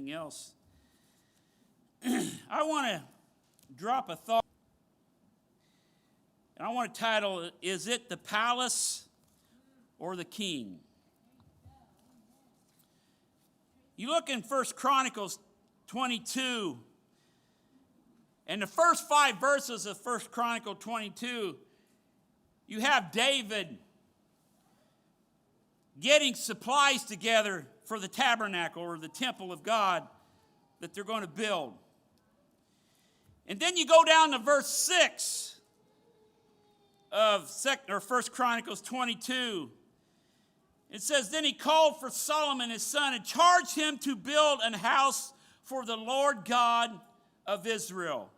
anything else, I want to drop a thought. And I want to title it, Is It the Palace or the King? You look in 1 Chronicles 22, and the first 5 verses of 1 Chronicle 22, you have David getting supplies together for the tabernacle or the temple of God that they're going to build. And then you go down to verse 6 of 1 Chronicles 22. It says, Then he called for Solomon his son and charged him to build an house for the Lord God of Israel.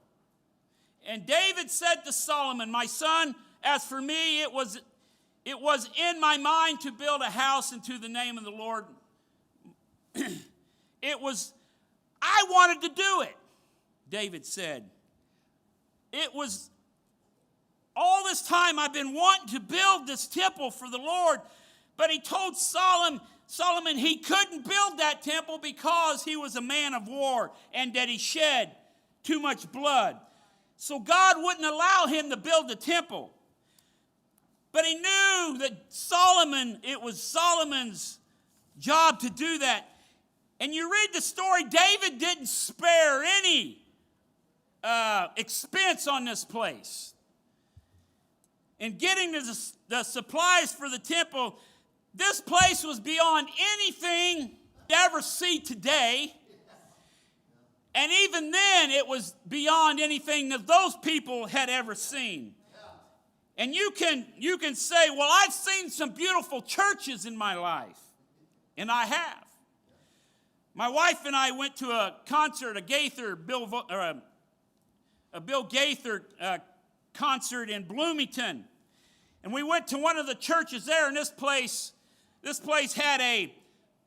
And David said to Solomon, My son, as for me, it was in my mind to build a house into the name of the Lord. I wanted to do it, David said. It was all this time I've been wanting to build this temple for the Lord. But he told Solomon he couldn't build that temple because he was a man of war and that he shed too much blood. So God wouldn't allow him to build the temple. But he knew that it was Solomon's job to do that. And you read the story, David didn't spare any expense on this place. In getting the supplies for the temple, this place was beyond anything you ever see today. And even then, it was beyond anything that those people had ever seen. And you can say, well, I've seen some beautiful churches in my life. And I have. My wife and I went to a concert, a Bill Gaither concert in Bloomington. And we went to one of the churches there, and this place had a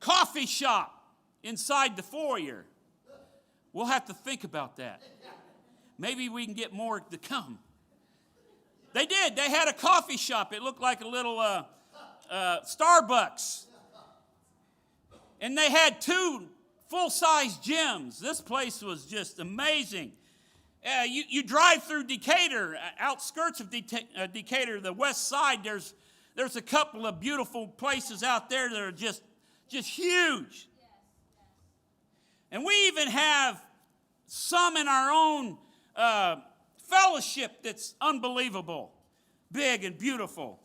coffee shop inside the foyer. We'll have to think about that. Maybe we can get more to come. They did. They had a coffee shop. It looked like a little Starbucks. And they had 2 full-size gyms. This place was just amazing. You drive through Decatur, outskirts of Decatur, the west side, there's a couple of beautiful places out there that are just huge. And we even have some in our own fellowship that's unbelievable, big and beautiful.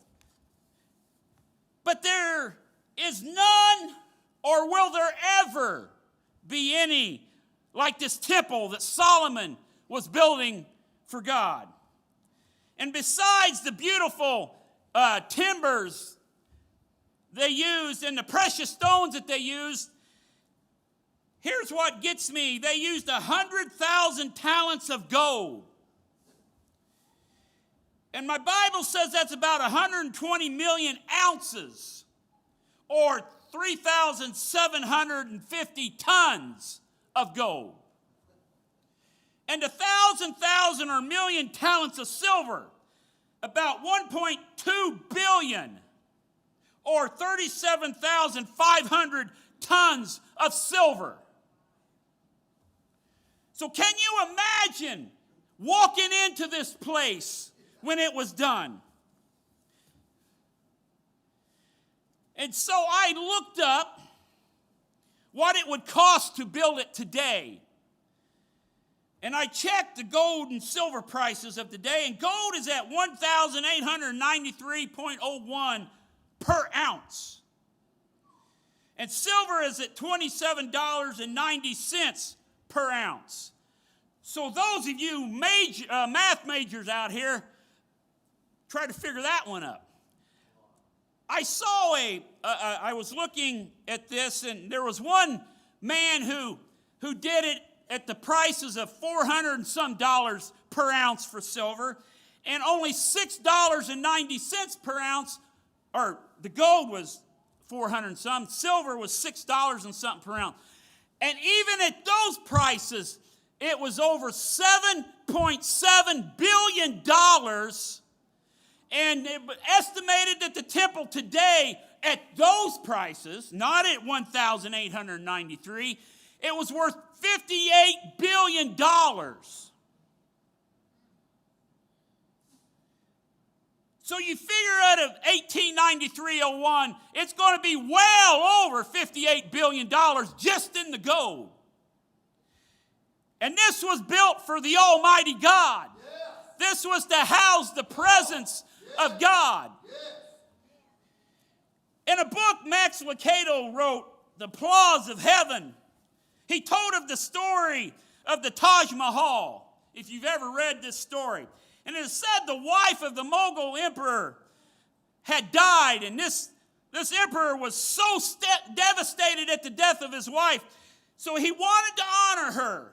But there is none, or will there ever be any, like this temple that Solomon was building for God. And besides the beautiful timbers they used and the precious stones that they used, here's what gets me. They used 100,000 talents of gold. And my Bible says that's about 120 million ounces, or 3,750 tons of gold. And 1,000 or million talents of silver, about 1.2 billion, or 37,500 tons of silver. So can you imagine walking into this place when it was done? And so I looked up what it would cost to build it today. And I checked the gold and silver prices of today, and gold is at $1,893.01 per ounce. And silver is at $27.90 per ounce. So those of you math majors out here, try to figure that one up. I saw I was looking at this, and there was one man who did it at the prices of $400 and some per ounce for silver, and only $6.90 per ounce, or the gold was 400 and some, silver was $6 and something per ounce. And even at those prices, it was over $7.7 billion, and it estimated that the temple today at those prices, not at 1,893, It was worth $58 billion. So you figure out of 1893-01, it's going to be well over $58 billion just in the gold. And this was built for the Almighty God. This was to house the presence of God. In a book Max Lucado wrote, The Applause of Heaven, he told of the story of the Taj Mahal, if you've ever read this story. And it is said the wife of the Mughal emperor had died, and this emperor was so devastated at the death of his wife, so he wanted to honor her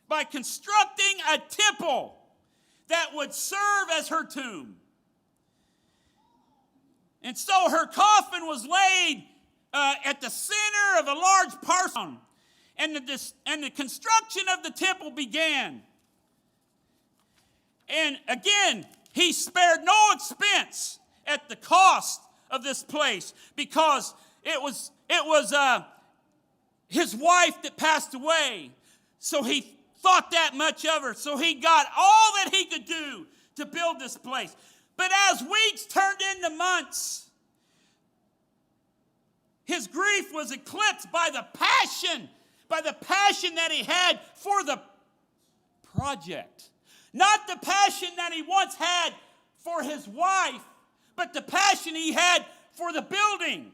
by constructing a temple that would serve as her tomb. And so her coffin was laid at the center of a large parcel, and the construction of the temple began. And again, he spared no expense at the cost of this place, because it was his wife that passed away. So he thought that much of her. So he got all that he could do to build this place. But as weeks turned into months, his grief was eclipsed by the passion that he had for the project. Not the passion that he once had for his wife, but the passion he had for the building.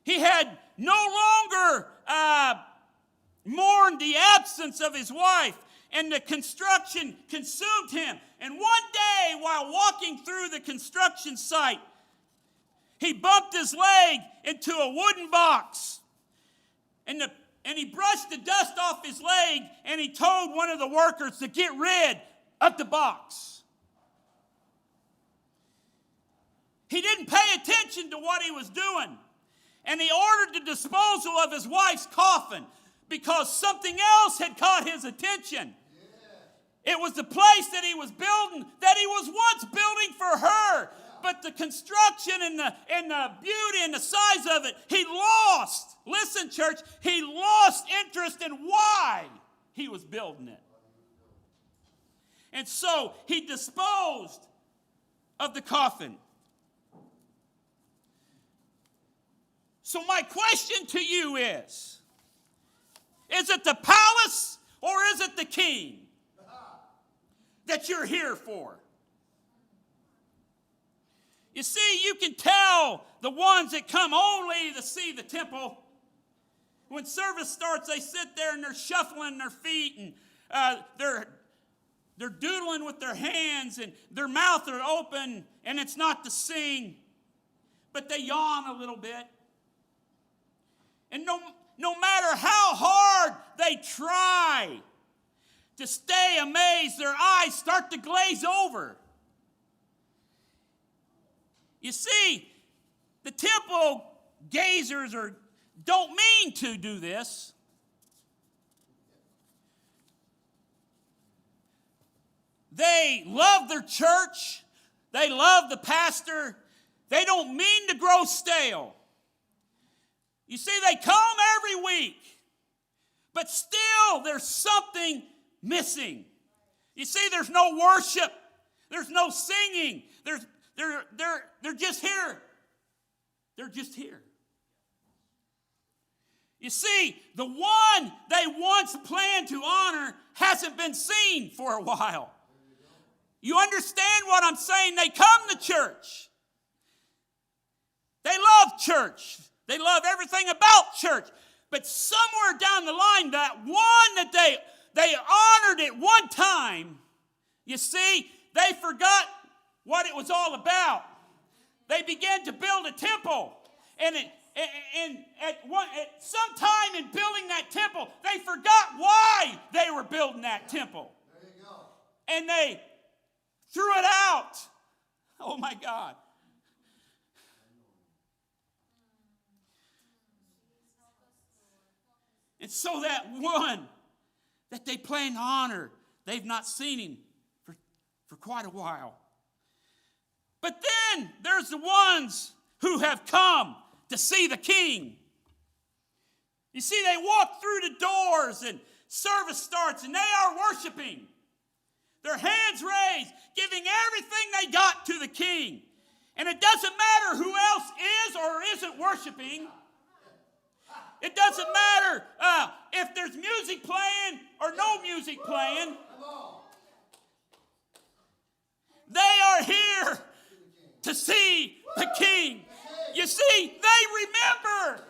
He had no longer mourned the absence of his wife, and the construction consumed him. And one day, while walking through the construction site, he bumped his leg into a wooden box, and he brushed the dust off his leg, and he told one of the workers to get rid of the box. He didn't pay attention to what he was doing, and he ordered the disposal of his wife's coffin because something else had caught his attention. It was the place that he was building, that he was once building for her. But the construction and the beauty and the size of it, he lost. Listen, church, he lost interest in why he was building it. And so he disposed of the coffin. So my question to you is it the palace or is it the king that you're here for? You see, you can tell the ones that come only to see the temple. When service starts, they sit there and they're shuffling their feet, and they're doodling with their hands, and their mouth are open, and it's not to sing, but they yawn a little bit. And no matter how hard they try to stay amazed, their eyes start to glaze over. You see, the temple gazers don't mean to do this. They love their church. They love the pastor. They don't mean to grow stale. You see, they come every week, but still there's something missing. You see, there's no worship. There's no singing. They're just here. They're just here. You see, the one they once planned to honor hasn't been seen for a while. You understand what I'm saying? They come to church. They love church. They love everything about church. But somewhere down the line, that one that they honored at one time, you see, they forgot what it was all about. They began to build a temple. And at some time in building that temple, they forgot why they were building that temple. There you go. And they threw it out. Oh my God. And so that one that they plan to honor, they've not seen him for quite a while. But then there's the ones who have come to see the king. You see, they walk through the doors and service starts and they are worshiping. Their hands raised, giving everything they got to the king. And it doesn't matter who else is or isn't worshiping. It doesn't matter if there's music playing or no music playing. They are here to see the king. You see, they remember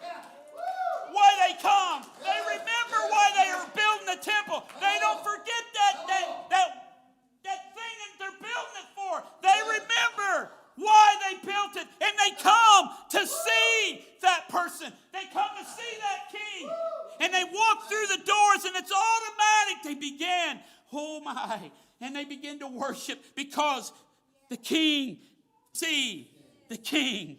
why they come. They remember why they are building the temple. They don't forget that thing that they're building it for. They remember why they built it. And they come to see that person. They come to see that king. And they walk through the doors and it's automatic. They begin, oh my, and they begin to worship because the king, see the king.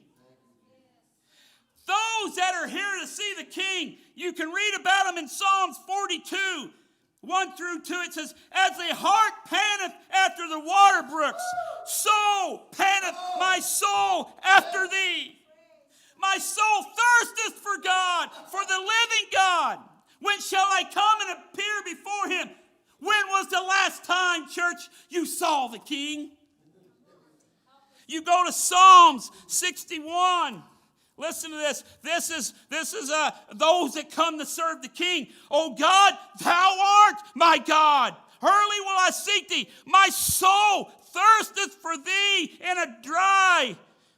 Those that are here to see the king, you can read about them in Psalms 42, 1 through 2. It says, as the hart panteth after the water brooks, so panteth my soul after thee. My soul thirsteth for God, for the living God. When shall I come and appear before him? When was the last time, church, you saw the king? You go to Psalms 61. Listen to this. This is those that come to serve the king. Oh God, thou art my God. Early will I seek thee. My soul thirsteth for thee in a dry,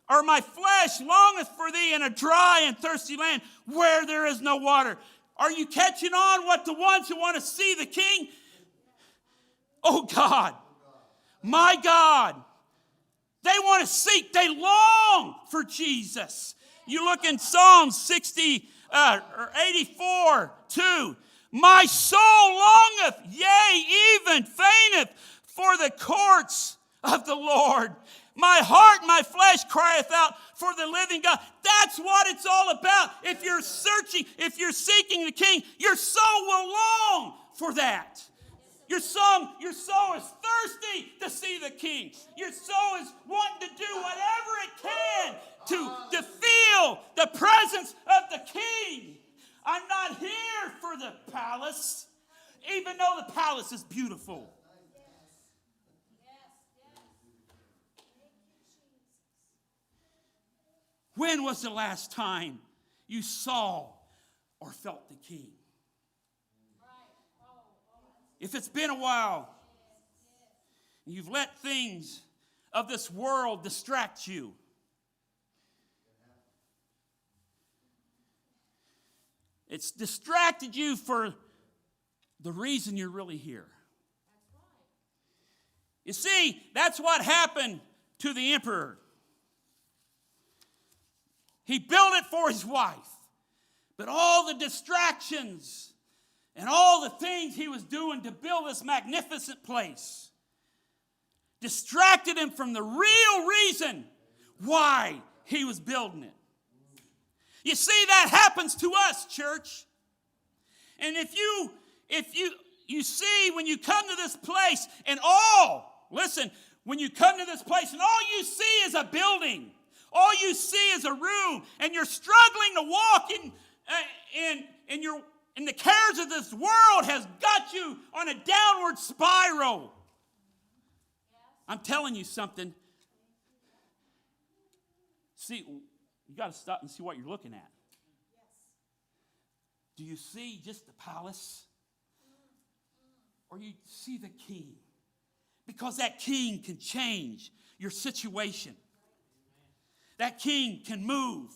or my flesh longeth for thee in a dry and thirsty land where there is no water. Are you catching on what the ones who want to see the king? Oh God, my God. They want to seek, they long for Jesus. You look in Psalms 84, 2. My soul longeth, yea, even fainteth for the courts of the Lord. My heart, my flesh crieth out for the living God. That's what it's all about. If you're searching, if you're seeking the king, your soul will long for that. Your soul is thirsty to see the king. Your soul is wanting to do whatever it can to feel the presence of the king. I'm not here for the palace, even though the palace is beautiful. When was the last time you saw or felt the king? If it's been a while, you've let things of this world distract you. It's distracted you for the reason you're really here. You see, that's what happened to the emperor. He built it for his wife, but all the distractions and all the things he was doing to build this magnificent place distracted him from the real reason why he was building it. You see, that happens to us, church. And if you see when you come to this place and when you come to this place and all you see is a building, all you see is a room, and you're struggling to walk and the cares of this world has got you on a downward spiral. I'm telling you something. See, you got to stop and see what you're looking at. Do you see just the palace? Or you see the king? Because that king can change your situation. That king can move.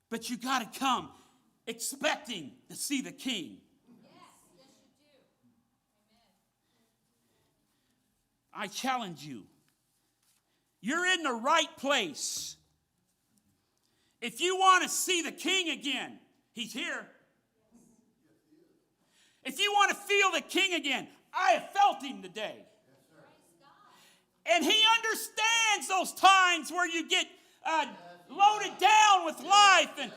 But you got to come expecting to see the king. Yes, you do. Amen. I challenge you. You're in the right place. If you want to see the king again, he's here. If you want to feel the king again, I have felt him today. And he understands those times where you get loaded down with life and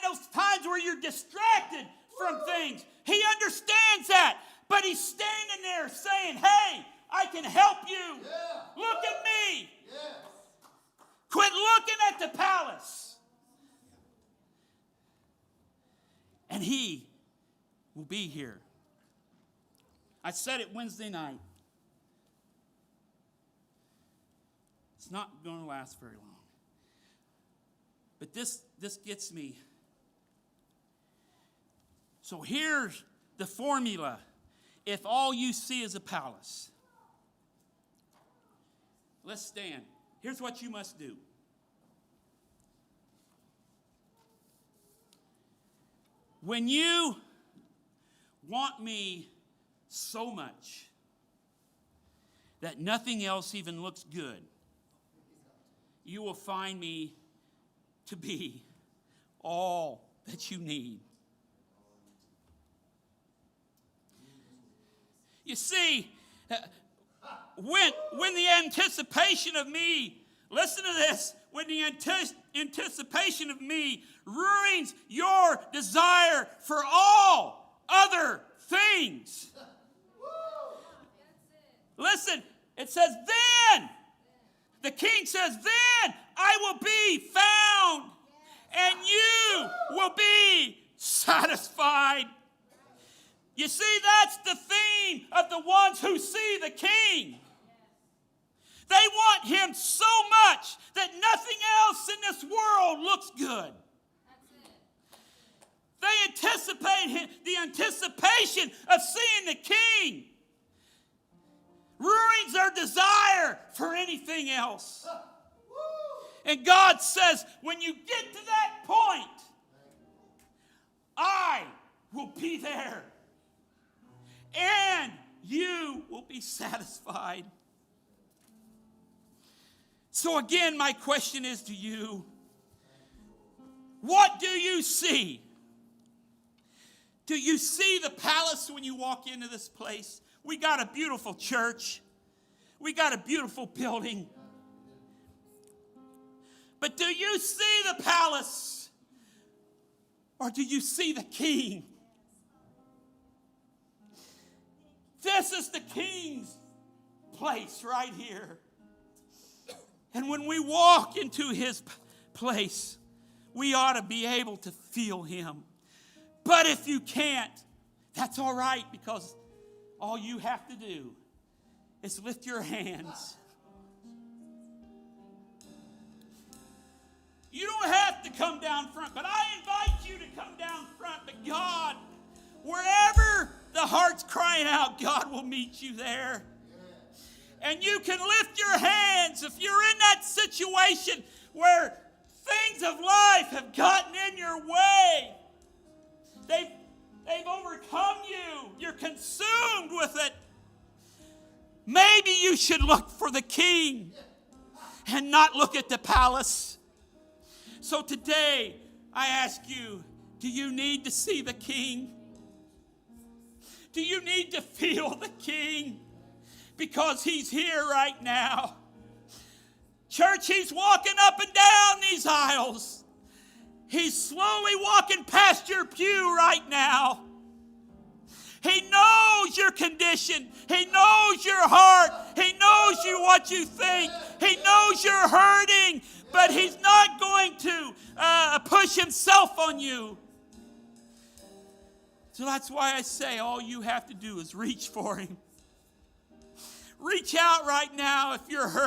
those times where you're distracted from things. He understands that. But he's standing there saying, hey, I can help you. Yeah. Look at me. Yes. Quit looking at the palace. And He will be here. I said it Wednesday night. It's not going to last very long. But this gets me. So here's the formula. If all you see is a palace. Let's stand. Here's what you must do. When you want me so much that nothing else even looks good, you will find me to be all that you need. You see, when the anticipation of me, listen to this, when the anticipation of me ruins your desire for all other things. Listen, it says, then, the king says, then I will be found and you will be satisfied. You see, that's the theme of the ones who see the king. They want him so much that nothing else in this world looks good. They anticipate him, the anticipation of seeing the king ruins their desire for anything else. And God says, when you get to that point, I will be there. And you will be satisfied. So again, my question is to you, what do you see? Do you see the palace when you walk into this place? We got a beautiful church. We got a beautiful building. But do you see the palace? Or do you see the king? This is the king's place right here. And when we walk into his place, we ought to be able to feel him. But if you can't, that's all right, because all you have to do is lift your hands. You don't have to come down front, but I invite you to come down front. But God, wherever the heart's crying out, God will meet you there. And you can lift your hands if you're in that situation where things of life have gotten in your way. They've overcome you. You're consumed with it. Maybe you should look for the king and not look at the palace. So today, I ask you, do you need to see the king? Do you need to feel the king? Because he's here right now. Church, he's walking up and down these aisles. He's slowly walking past your pew right now. He knows your condition. He knows your heart. He knows what you think. He knows you're hurting, but he's not going to push himself on you. So that's why I say all you have to do is reach for him. Reach out right now if you're hurting.